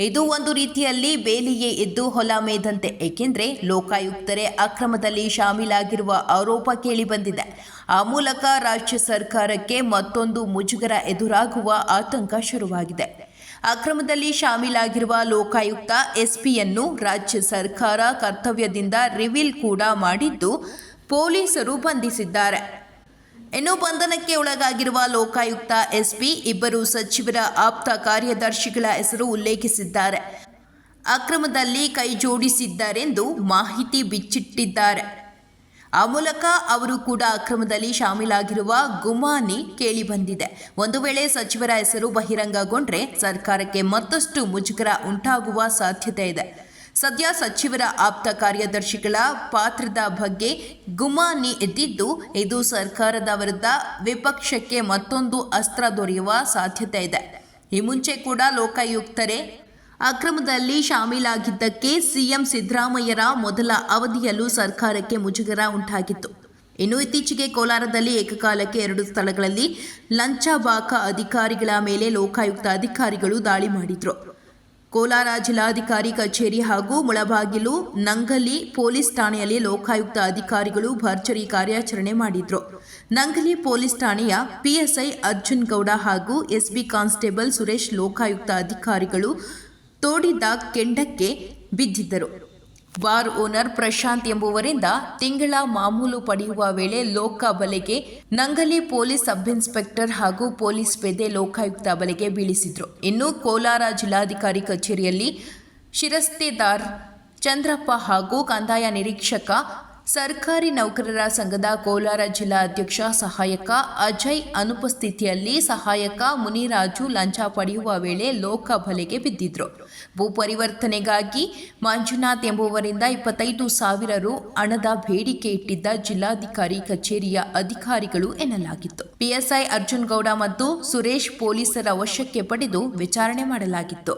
ಇದು ಒಂದು ರೀತಿಯಲ್ಲಿ ಬೇಲಿಯೇ ಎದ್ದು ಹೊಲ ಮೇದಂತೆ. ಏಕೆಂದರೆ ಲೋಕಾಯುಕ್ತರೇ ಅಕ್ರಮದಲ್ಲಿ ಶಾಮೀಲಾಗಿರುವ ಆರೋಪ ಕೇಳಿಬಂದಿದೆ. ಆ ಮೂಲಕ ರಾಜ್ಯ ಸರ್ಕಾರಕ್ಕೆ ಮತ್ತೊಂದು ಮುಜುಗರ ಎದುರಾಗುವ ಆತಂಕ ಶುರುವಾಗಿದೆ. ಅಕ್ರಮದಲ್ಲಿ ಶಾಮೀಲಾಗಿರುವ ಲೋಕಾಯುಕ್ತ ಎಸ್ಪಿಯನ್ನು ರಾಜ್ಯ ಸರ್ಕಾರ ಕರ್ತವ್ಯದಿಂದ ರಿವೀಲ್ ಕೂಡ ಮಾಡಿದ್ದು ಪೊಲೀಸರು ಬಂಧಿಸಿದ್ದಾರೆ. ಇನ್ನು ಬಂಧನಕ್ಕೆ ಒಳಗಾಗಿರುವ ಲೋಕಾಯುಕ್ತ ಎಸ್ಪಿ ಇಬ್ಬರು ಸಚಿವರ ಆಪ್ತ ಕಾರ್ಯದರ್ಶಿಗಳ ಹೆಸರು ಉಲ್ಲೇಖಿಸಿದ್ದಾರೆ. ಅಕ್ರಮದಲ್ಲಿ ಕೈ ಜೋಡಿಸಿದ್ದಾರೆಂದು ಮಾಹಿತಿ ಬಿಚ್ಚಿಟ್ಟಿದ್ದಾರೆ. ಆ ಮೂಲಕ ಅವರು ಕೂಡ ಅಕ್ರಮದಲ್ಲಿ ಶಾಮೀಲಾಗಿರುವ ಗುಮಾನಿ ಕೇಳಿಬಂದಿದೆ. ಒಂದು ವೇಳೆ ಸಚಿವರ ಹೆಸರು ಬಹಿರಂಗಗೊಂಡ್ರೆ ಸರ್ಕಾರಕ್ಕೆ ಮತ್ತಷ್ಟು ಮುಜುಗರ ಉಂಟಾಗುವ ಸಾಧ್ಯತೆ ಇದೆ. ಸದ್ಯ ಸಚಿವರ ಆಪ್ತ ಕಾರ್ಯದರ್ಶಿಗಳ ಪಾತ್ರದ ಬಗ್ಗೆ ಗುಮಾನಿ ಎದ್ದಿದ್ದು, ಇದು ಸರ್ಕಾರದ ವಿರುದ್ಧ ವಿಪಕ್ಷಕ್ಕೆ ಮತ್ತೊಂದು ಅಸ್ತ್ರ ದೊರೆಯುವ ಸಾಧ್ಯತೆ ಇದೆ. ಈ ಮುಂಚೆ ಕೂಡ ಲೋಕಾಯುಕ್ತರೇ ಅಕ್ರಮದಲ್ಲಿ ಶಾಮೀಲಾಗಿದ್ದಕ್ಕೆ ಸಿಎಂ ಸಿದ್ದರಾಮಯ್ಯರ ಮೊದಲ ಅವಧಿಯಲ್ಲೂ ಸರ್ಕಾರಕ್ಕೆ ಮುಜುಗರ ಉಂಟಾಗಿತ್ತು. ಇನ್ನು ಇತ್ತೀಚೆಗೆ ಕೋಲಾರದಲ್ಲಿ ಏಕಕಾಲಕ್ಕೆ 2 ಸ್ಥಳಗಳಲ್ಲಿ ಲಂಚಬಾಕ ಅಧಿಕಾರಿಗಳ ಮೇಲೆ ಲೋಕಾಯುಕ್ತ ಅಧಿಕಾರಿಗಳು ದಾಳಿ ಮಾಡಿದ್ರು. ಕೋಲಾರ ಜಿಲ್ಲಾಧಿಕಾರಿ ಕಚೇರಿ ಹಾಗೂ ಮುಳಬಾಗಿಲು ನಂಗಲಿ ಪೊಲೀಸ್ ಠಾಣೆಯಲ್ಲಿ ಲೋಕಾಯುಕ್ತ ಅಧಿಕಾರಿಗಳು ಭರ್ಜರಿ ಕಾರ್ಯಾಚರಣೆ ಮಾಡಿದ್ರು. ನಂಗಲಿ ಪೊಲೀಸ್ ಠಾಣೆಯ ಪಿಎಸ್ಐ ಅರ್ಜುನ್ ಗೌಡ ಹಾಗೂ ಎಸ್ಬಿ ಕಾನ್ಸ್ಟೇಬಲ್ ಸುರೇಶ್ ಲೋಕಾಯುಕ್ತ ಅಧಿಕಾರಿಗಳು ತೋಡಿದ ಕೆಂಡಕ್ಕೆ ಬಿದ್ದಿದ್ದರು. ಬಾರ್ ಓನರ್ ಪ್ರಶಾಂತ್ ಎಂಬುವರಿಂದ ತಿಂಗಳ ಮಾಮೂಲು ಪಡೆಯುವ ವೇಳೆ ಲೋಕ ಬಲೆಗೆ ನಂಗಲಿ ಪೊಲೀಸ್ ಸಬ್ ಇನ್ಸ್ಪೆಕ್ಟರ್ ಹಾಗೂ ಪೊಲೀಸ್ ಪೇದೆ ಲೋಕಾಯುಕ್ತ ಬಲೆಗೆ ಬೀಳಿಸಿದ್ರು. ಇನ್ನು ಕೋಲಾರ ಜಿಲ್ಲಾಧಿಕಾರಿ ಕಚೇರಿಯಲ್ಲಿ ಶಿರಸ್ತೇದಾರ್ ಚಂದ್ರಪ್ಪ ಹಾಗೂ ಕಂದಾಯ ನಿರೀಕ್ಷಕ ಸರ್ಕಾರಿ ನೌಕರರ ಸಂಘದ ಕೋಲಾರ ಜಿಲ್ಲಾ ಅಧ್ಯಕ್ಷ ಸಹಾಯಕ ಅಜಯ್ ಅನುಪಸ್ಥಿತಿಯಲ್ಲಿ ಸಹಾಯಕ ಮುನಿರಾಜು ಲಂಚ ಪಡೆಯುವ ವೇಳೆ ಲೋಕ ಬಲೆಗೆ ಬಿದ್ದಿದ್ರು. ಭೂ ಪರಿವರ್ತನೆಗಾಗಿ ಮಂಜುನಾಥ್ ಎಂಬುವರಿಂದ 25,000 ರು ಹಣದ ಬೇಡಿಕೆ ಇಟ್ಟಿದ್ದ ಜಿಲ್ಲಾಧಿಕಾರಿ ಕಚೇರಿಯ ಅಧಿಕಾರಿಗಳು ಎನ್ನಲಾಗಿತ್ತು. ಪಿಎಸ್ಐ ಅರ್ಜುನ್ ಗೌಡ ಮತ್ತು ಸುರೇಶ್ ಪೊಲೀಸರ ವಶಕ್ಕೆ ಪಡೆದು ವಿಚಾರಣೆ ಮಾಡಲಾಗಿತ್ತು.